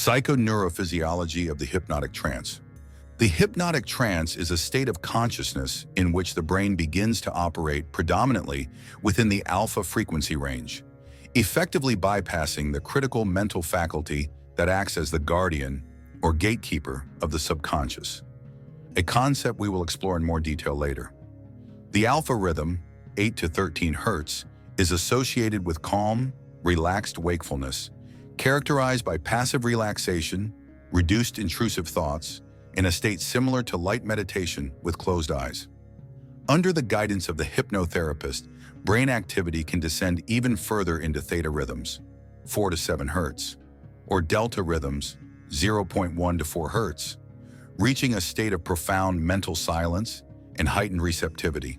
Psychoneurophysiology of the hypnotic trance. The hypnotic trance is a state of consciousness in which the brain begins to operate predominantly within the alpha frequency range, effectively bypassing the critical mental faculty that acts as the guardian or gatekeeper of the subconscious, a concept we will explore in more detail later. The alpha rhythm, 8 to 13 Hz, is associated with calm, relaxed wakefulness, characterized by passive relaxation, reduced intrusive thoughts, in a state similar to light meditation with closed eyes. Under the guidance of the hypnotherapist, brain activity can descend even further into theta rhythms, 4 to 7 Hz, or delta rhythms, 0.1 to 4 Hz, reaching a state of profound mental silence and heightened receptivity.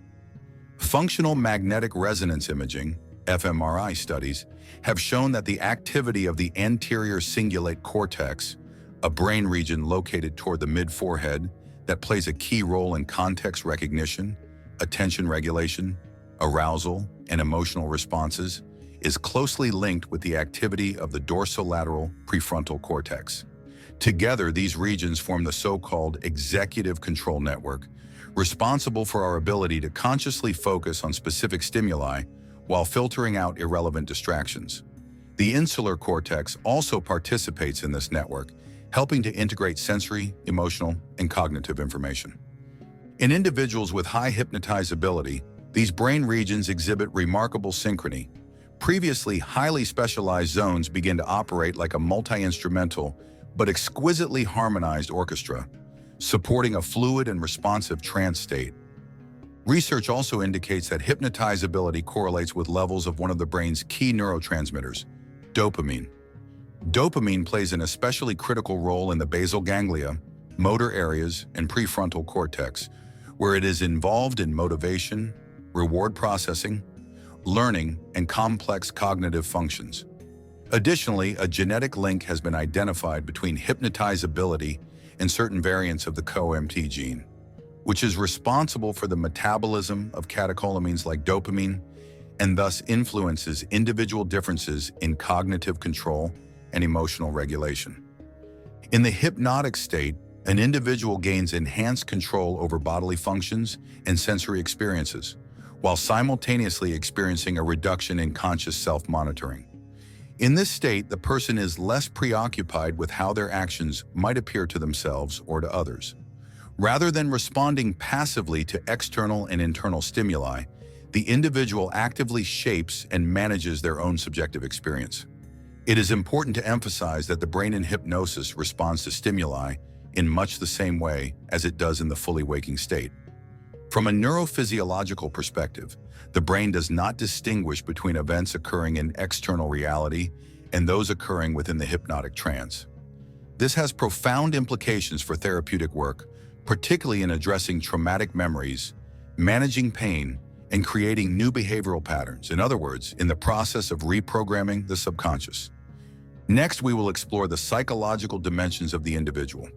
Functional magnetic resonance imaging, fMRI studies, have shown that the activity of the anterior cingulate cortex, a brain region located toward the mid-forehead that plays a key role in context recognition, attention regulation, arousal, and emotional responses, is closely linked with the activity of the dorsolateral prefrontal cortex. Together, these regions form the so-called executive control network, responsible for our ability to consciously focus on specific stimuli while filtering out irrelevant distractions. The insular cortex also participates in this network, helping to integrate sensory, emotional, and cognitive information. In individuals with high hypnotizability, these brain regions exhibit remarkable synchrony. Previously highly specialized zones begin to operate like a multi-instrumental but exquisitely harmonized orchestra, supporting a fluid and responsive trance state. Research also indicates that hypnotizability correlates with levels of one of the brain's key neurotransmitters, dopamine. Dopamine plays an especially critical role in the basal ganglia, motor areas, and prefrontal cortex, where it is involved in motivation, reward processing, learning, and complex cognitive functions. Additionally, a genetic link has been identified between hypnotizability and certain variants of the COMT gene, which is responsible for the metabolism of catecholamines like dopamine and thus influences individual differences in cognitive control and emotional regulation. In the hypnotic state, an individual gains enhanced control over bodily functions and sensory experiences, while simultaneously experiencing a reduction in conscious self-monitoring. In this state, the person is less preoccupied with how their actions might appear to themselves or to others. Rather than responding passively to external and internal stimuli, the individual actively shapes and manages their own subjective experience. It is important to emphasize that the brain in hypnosis responds to stimuli in much the same way as it does in the fully waking state. From a neurophysiological perspective, the brain does not distinguish between events occurring in external reality and those occurring within the hypnotic trance. This has profound implications for therapeutic work, particularly in addressing traumatic memories, managing pain, and creating new behavioral patterns. In other words, in the process of reprogramming the subconscious. Next, we will explore the psychological dimensions of the individual.